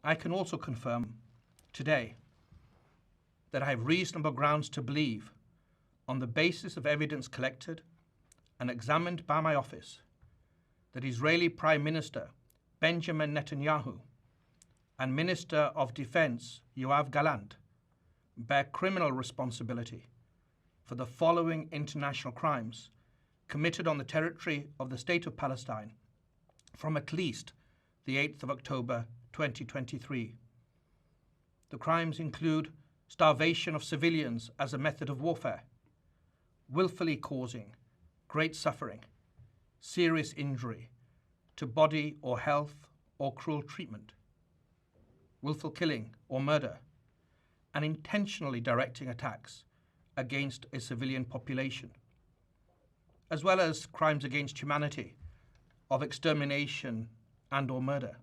I can also confirm today that I have reasonable grounds to believe, on the basis of evidence collected and examined by my office, that Israeli Prime Minister Benjamin Netanyahu and Minister of Defense Yoav Gallant bear criminal responsibility for the following international crimes committed on the territory of the State of Palestine from at least the 8th of October 2023. The crimes include starvation of civilians as a method of warfare, willfully causing great suffering, serious injury to body or health or cruel treatment, willful killing or murder, and intentionally directing attacks against a civilian population, as well as crimes against humanity of extermination and or murder,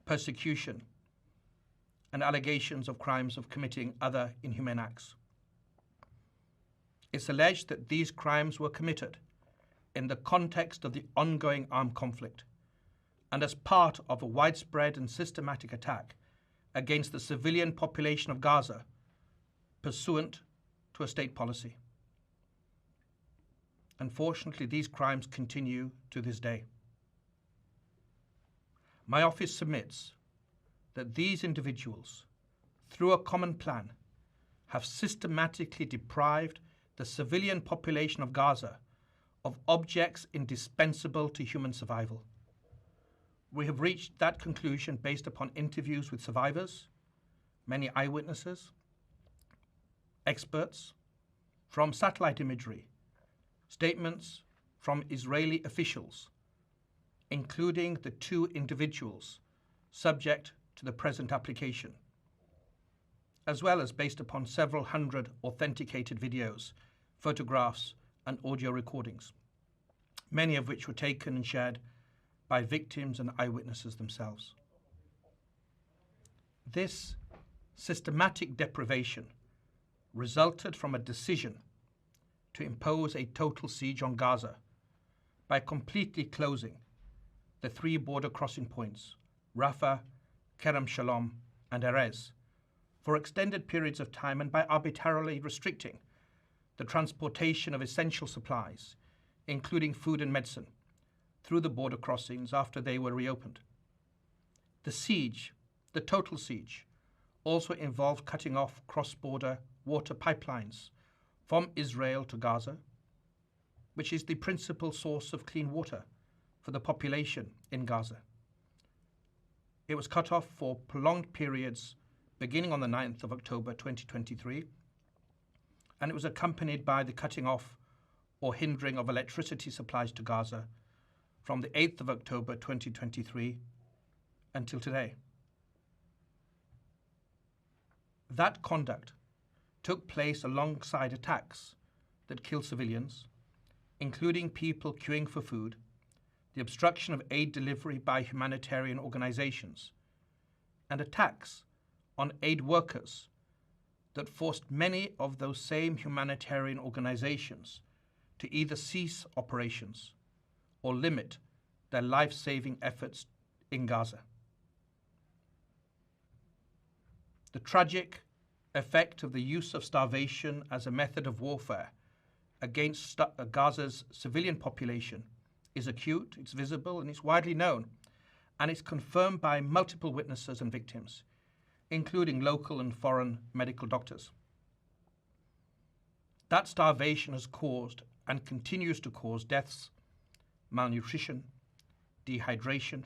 persecution, and allegations of crimes of committing other inhumane acts. It's alleged that these crimes were committed in the context of the ongoing armed conflict and as part of a widespread and systematic attack against the civilian population of Gaza pursuant to a state policy. Unfortunately, these crimes continue to this day. My office submits that these individuals, through a common plan, have systematically deprived the civilian population of Gaza of objects indispensable to human survival. We have reached that conclusion based upon interviews with survivors, many eyewitnesses, experts, from satellite imagery, statements from Israeli officials, including the 2 individuals subject to the present application, as well as based upon several hundred authenticated videos, photographs, and audio recordings, many of which were taken and shared by victims and eyewitnesses themselves. This systematic deprivation resulted from a decision to impose a total siege on Gaza by completely closing the 3 border crossing points, Rafah, Kerem Shalom, and Erez, for extended periods of time, and by arbitrarily restricting the transportation of essential supplies, including food and medicine, through the border crossings after they were reopened. The siege, the total siege, also involved cutting off cross-border water pipelines from Israel to Gaza, which is the principal source of clean water for the population in Gaza. It was cut off for prolonged periods beginning on the 9th of October 2023, and it was accompanied by the cutting off or hindering of electricity supplies to Gaza from the 8th of October 2023 until today. That conduct took place alongside attacks that killed civilians, including people queuing for food, the obstruction of aid delivery by humanitarian organizations, and attacks on aid workers that forced many of those same humanitarian organizations to either cease operations or limit their life-saving efforts in Gaza. The tragic effect of the use of starvation as a method of warfare against Gaza's civilian population is acute, it's visible, and it's widely known, and it's confirmed by multiple witnesses and victims, including local and foreign medical doctors. That starvation has caused and continues to cause deaths, malnutrition, dehydration,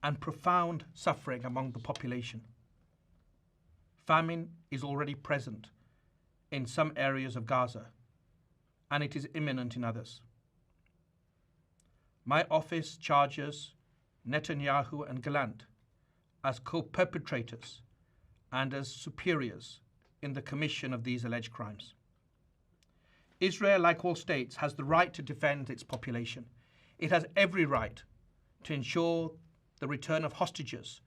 and profound suffering among the population. Famine is already present in some areas of Gaza, and it is imminent in others. My office charges Netanyahu and Gallant as co-perpetrators and as superiors in the commission of these alleged crimes. Israel, like all states, has the right to defend its population. It has every right to ensure the return of hostages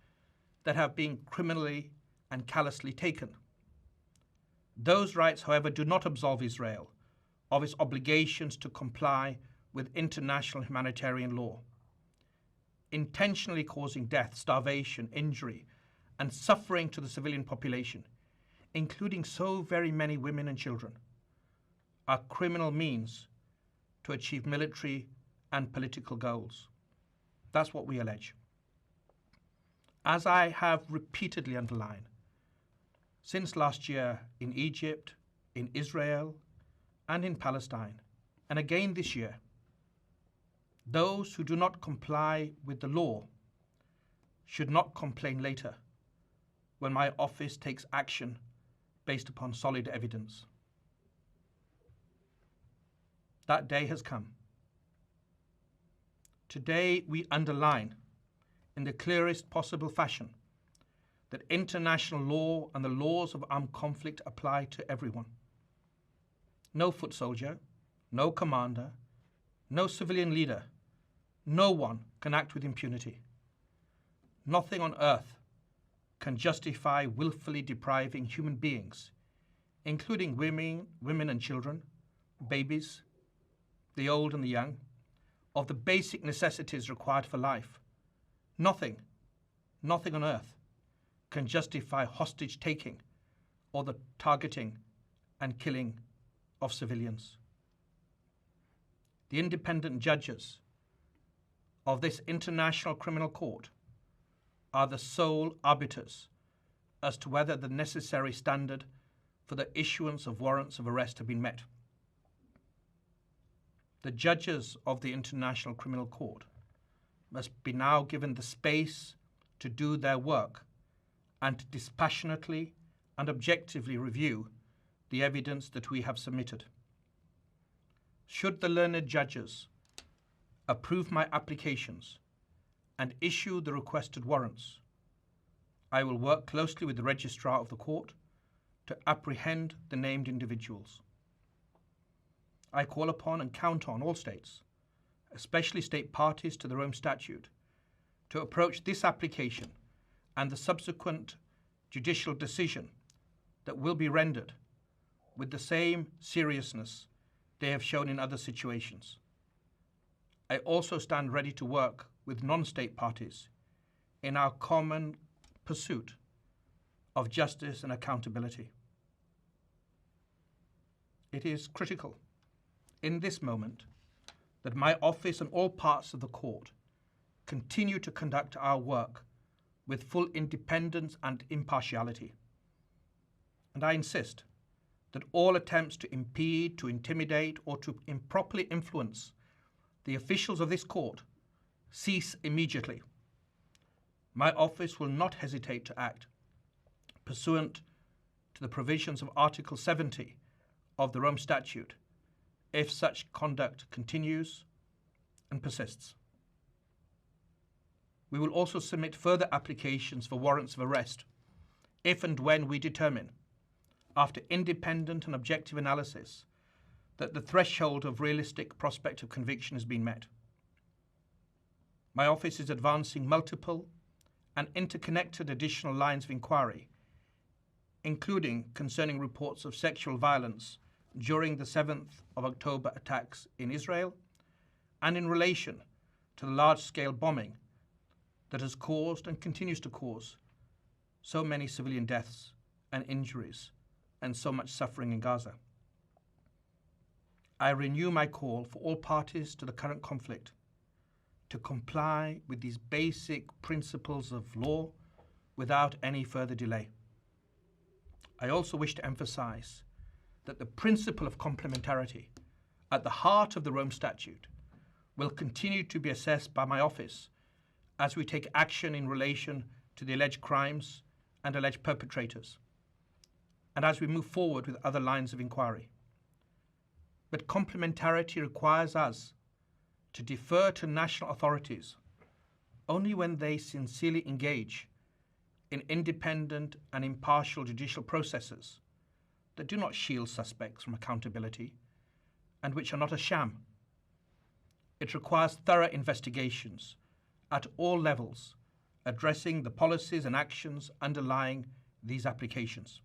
that have been criminally and callously taken. Those rights, however, do not absolve Israel of its obligations to comply with international humanitarian law. Intentionally causing death, starvation, injury, and suffering to the civilian population, including so very many women and children, are criminal means to achieve military and political goals. That's what we allege. As I have repeatedly underlined, since last year in Egypt, in Israel, and in Palestine, and again this year, those who do not comply with the law should not complain later when my office takes action based upon solid evidence. That day has come. Today we underline in the clearest possible fashion that international law and the laws of armed conflict apply to everyone. No foot soldier, no commander, no civilian leader, no one can act with impunity. Nothing on earth can justify willfully depriving human beings, including women and children, babies, the old and the young, of the basic necessities required for life. Nothing on earth can justify hostage taking or the targeting and killing of civilians. The independent judges of this International Criminal Court are the sole arbiters as to whether the necessary standard for the issuance of warrants of arrest have been met. The judges of the International Criminal Court must be now given the space to do their work and to dispassionately and objectively review the evidence that we have submitted. Should the learned judges approve my applications and issue the requested warrants, I will work closely with the registrar of the court to apprehend the named individuals. I call upon and count on all states, especially state parties to the Rome Statute, to approach this application and the subsequent judicial decision that will be rendered with the same seriousness they have shown in other situations. I also stand ready to work with non-state parties in our common pursuit of justice and accountability. It is critical in this moment that my office and all parts of the court continue to conduct our work with full independence and impartiality. And I insist that all attempts to impede, to intimidate, or to improperly influence the officials of this court cease immediately. My office will not hesitate to act pursuant to the provisions of Article 70 of the Rome Statute if such conduct continues and persists. We will also submit further applications for warrants of arrest if and when we determine, after independent and objective analysis, that the threshold of realistic prospect of conviction has been met. My office is advancing multiple and interconnected additional lines of inquiry, including concerning reports of sexual violence during the 7th of October attacks in Israel and in relation to the large-scale bombing that has caused and continues to cause so many civilian deaths and injuries and so much suffering in Gaza. I renew my call for all parties to the current conflict to comply with these basic principles of law without any further delay. I also wish to emphasize that the principle of complementarity at the heart of the Rome Statute will continue to be assessed by my office as we take action in relation to the alleged crimes and alleged perpetrators, and as we move forward with other lines of inquiry. But complementarity requires us to defer to national authorities only when they sincerely engage in independent and impartial judicial processes that do not shield suspects from accountability and which are not a sham. It requires thorough investigations at all levels, addressing the policies and actions underlying these applications.